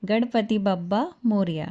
गणपति बप्पा मोरया।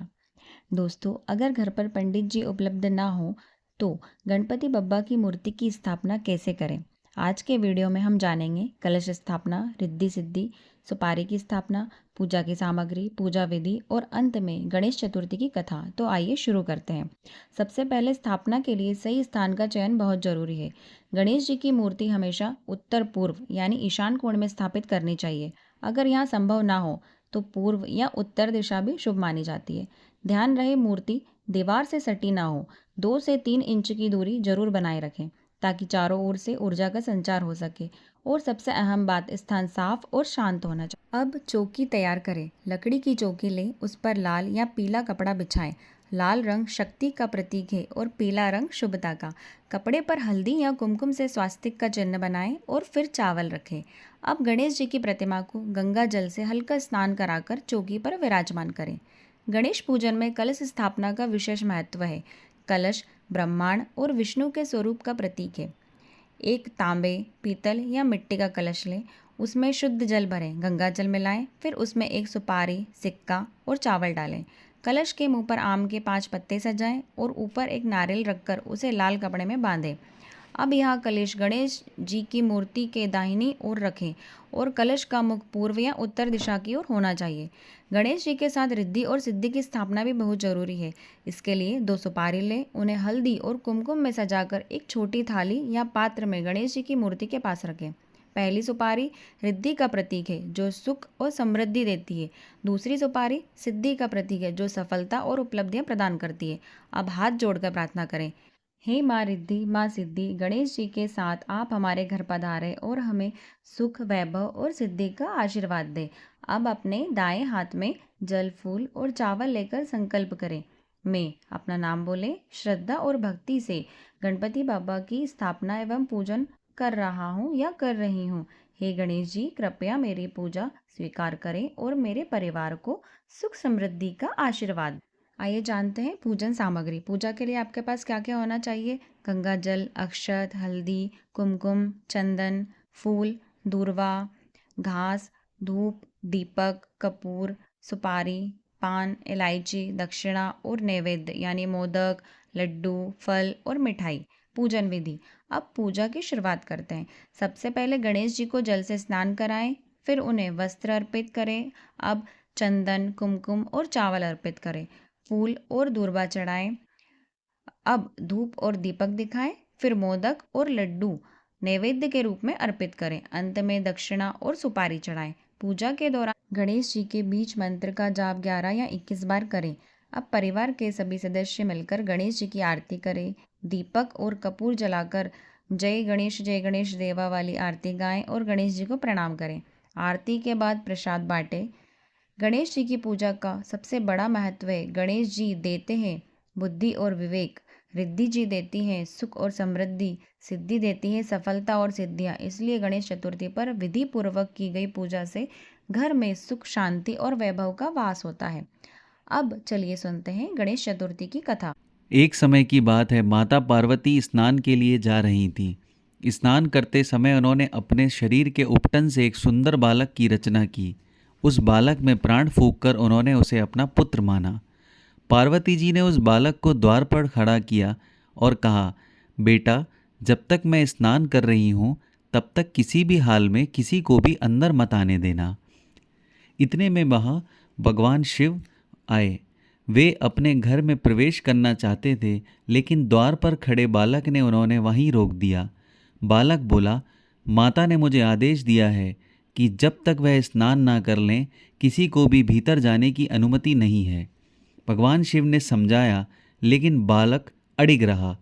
दोस्तों, अगर घर पर पंडित जी उपलब्ध ना हो तो गणपति बप्पा की मूर्ति की स्थापना कैसे करें। आज के वीडियो में हम जानेंगे कलश स्थापना, रिद्धि सिद्धि, सुपारी की स्थापना, पूजा की सामग्री, पूजा विधि और अंत में गणेश चतुर्थी की कथा। तो आइए शुरू करते हैं। सबसे पहले स्थापना के लिए सही स्थान का चयन बहुत जरूरी है। गणेश जी की मूर्ति हमेशा उत्तर पूर्व यानी ईशान कोण में स्थापित करनी चाहिए। अगर यहाँ संभव ना हो तो पूर्व या उत्तर दिशा भी शुभ मानी जाती है। ध्यान रहे मूर्ति दीवार से सटी ना हो। 2 से 3 इंच की दूरी जरूर बनाए रखें ताकि चारों ओर से ऊर्जा का संचार हो सके। और सबसे अहम बात, स्थान साफ और शांत होना चाहिए। अब चौकी तैयार करें। लकड़ी की चौकी लें, उस पर लाल या पीला कपड़ा बिछाएं। लाल रंग शक्ति का प्रतीक है और पीला रंग शुभता का। कपड़े पर हल्दी या कुमकुम से स्वास्तिक का चिन्ह बनाएं और फिर चावल रखें। अब गणेश जी की प्रतिमा को गंगा जल से हल्का स्नान कराकर चौकी पर विराजमान करें। गणेश पूजन में कलश स्थापना का विशेष महत्व है। कलश ब्रह्मांड और विष्णु के स्वरूप का प्रतीक है। एक तांबे, पीतल या मिट्टी का कलश लें, उसमें शुद्ध जल भरें, गंगा जल मिलाएं, फिर उसमें एक सुपारी, सिक्का और चावल डालें। कलश के मुंह पर आम के 5 पत्ते सजाएं और ऊपर एक नारियल रखकर उसे लाल कपड़े में बांधें। अब यह कलश गणेश जी की मूर्ति के दाहिनी ओर रखें और कलश का मुख पूर्व या उत्तर दिशा की ओर होना चाहिए। गणेश जी के साथ रिद्धि और सिद्धि की स्थापना भी बहुत जरूरी है। इसके लिए 2 सुपारी लें, उन्हें हल्दी और कुमकुम में सजाकर एक छोटी थाली या पात्र में गणेश जी की मूर्ति के पास रखें। पहली सुपारी रिद्धि का प्रतीक है जो सुख और समृद्धि देती है। दूसरी सुपारी सिद्धि का प्रतीक है जो सफलता और उपलब्धियां प्रदान करती है। अब हाथ जोड़कर प्रार्थना करें। हे माँ रिद्धि, माँ सिद्धि, गणेश जी के साथ आप हमारे घर पधारे और हमें सुख, वैभव और सिद्धि का आशीर्वाद दें। अब अपने दाएं हाथ में जल, फूल और चावल लेकर संकल्प करें। मैं अपना नाम बोले, श्रद्धा और भक्ति से गणपति बाबा की स्थापना एवं पूजन कर रहा हूँ या कर रही हूँ। हे गणेश जी, कृपया मेरी पूजा स्वीकार करें और मेरे परिवार को सुख समृद्धि का आशीर्वाद। आइए जानते हैं पूजन सामग्री। पूजा के लिए आपके पास क्या क्या होना चाहिए। गंगा जल, अक्षत, हल्दी, कुमकुम, चंदन, फूल, दूर्वा, घास, धूप, दीपक, कपूर, सुपारी, पान, इलायची, दक्षिणा और नैवेद्य यानी मोदक, लड्डू, फल और मिठाई। पूजन विधि। अब पूजा की शुरुआत करते हैं। सबसे पहले गणेश जी को जल से स्नान कराएं, फिर उन्हें वस्त्र अर्पित करें। अब चंदन, कुमकुम और चावल अर्पित करें। फूल और दूर्वा चढ़ाएं। अब धूप और दीपक दिखाएं, फिर मोदक और लड्डू नैवेद्य के रूप में अर्पित करें। अंत में दक्षिणा और सुपारी चढ़ाएं। पूजा के दौरान गणेश जी के बीच मंत्र का जाप 11 या 21 बार करें। अब परिवार के सभी सदस्य मिलकर गणेश जी की आरती करें। दीपक और कपूर जलाकर जय गणेश देवा वाली आरती गाएं और गणेश जी को प्रणाम करें। आरती के बाद प्रसाद बांटें। गणेश जी की पूजा का सबसे बड़ा महत्व है। गणेश जी देते हैं बुद्धि और विवेक, रिद्धि जी देती हैं सुख और समृद्धि, सिद्धि देती है सफलता और सिद्धियाँ। इसलिए गणेश चतुर्थी पर विधि पूर्वक की गई पूजा से घर में सुख, शांति और वैभव का वास होता है। अब चलिए सुनते हैं गणेश चतुर्थी की कथा। एक समय की बात है, माता पार्वती स्नान के लिए जा रही थीं। स्नान करते समय उन्होंने अपने शरीर के उपटन से एक सुंदर बालक की रचना की। उस बालक में प्राण फूंककर उन्होंने उसे अपना पुत्र माना। पार्वती जी ने उस बालक को द्वार पर खड़ा किया और कहा, बेटा, जब तक मैं स्नान कर रही हूँ तब तक किसी भी हाल में किसी को भी अंदर मत आने देना। इतने में वहाँ भगवान शिव आए। वे अपने घर में प्रवेश करना चाहते थे, लेकिन द्वार पर खड़े बालक ने उन्होंने वहीं रोक दिया। बालक बोला, माता ने मुझे आदेश दिया है कि जब तक वह स्नान ना कर लें किसी को भी भीतर जाने की अनुमति नहीं है। भगवान शिव ने समझाया, लेकिन बालक अड़िग रहा।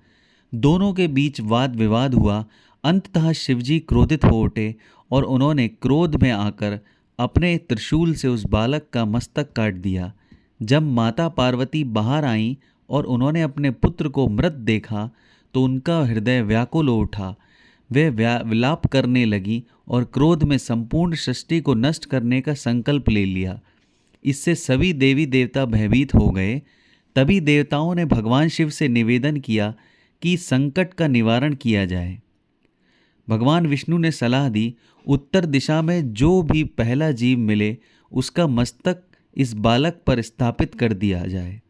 दोनों के बीच वाद विवाद हुआ। अंततः शिवजी क्रोधित हो उठे और उन्होंने क्रोध में आकर अपने त्रिशूल से उस बालक का मस्तक काट दिया। जब माता पार्वती बाहर आईं और उन्होंने अपने पुत्र को मृत देखा तो उनका हृदय व्याकुल हो उठा। वे विलाप करने लगी और क्रोध में संपूर्ण सृष्टि को नष्ट करने का संकल्प ले लिया। इससे सभी देवी देवता भयभीत हो गए। तभी देवताओं ने भगवान शिव से निवेदन किया कि संकट का निवारण किया जाए। भगवान विष्णु ने सलाह दी, उत्तर दिशा में जो भी पहला जीव मिले उसका मस्तक इस बालक पर स्थापित कर दिया जाए।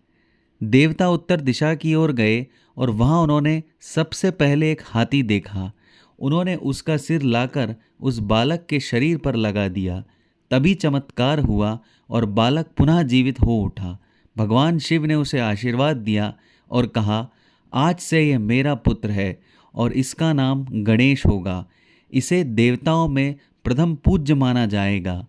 देवता उत्तर दिशा की ओर गए और वहां उन्होंने सबसे पहले एक हाथी देखा। उन्होंने उसका सिर लाकर उस बालक के शरीर पर लगा दिया। तभी चमत्कार हुआ और बालक पुनः जीवित हो उठा। भगवान शिव ने उसे आशीर्वाद दिया और कहा, आज से यह मेरा पुत्र है और इसका नाम गणेश होगा। इसे देवताओं में प्रथम पूज्य माना जाएगा।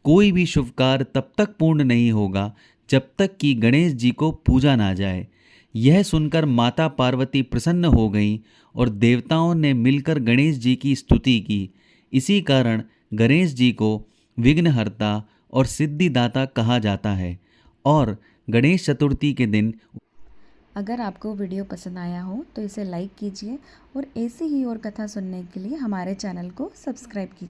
कोई भी शुभ कार्य तब तक पूर्ण नहीं होगा जब तक कि गणेश जी को पूजा ना जाए। यह सुनकर माता पार्वती प्रसन्न हो गईं और देवताओं ने मिलकर गणेश जी की स्तुति की। इसी कारण गणेश जी को विघ्नहर्ता और सिद्धिदाता कहा जाता है। और गणेश चतुर्थी के दिन अगर आपको वीडियो पसंद आया हो तो इसे लाइक कीजिए और ऐसी ही और कथा सुनने के लिए हमारे चैनल को सब्सक्राइब कीजिए।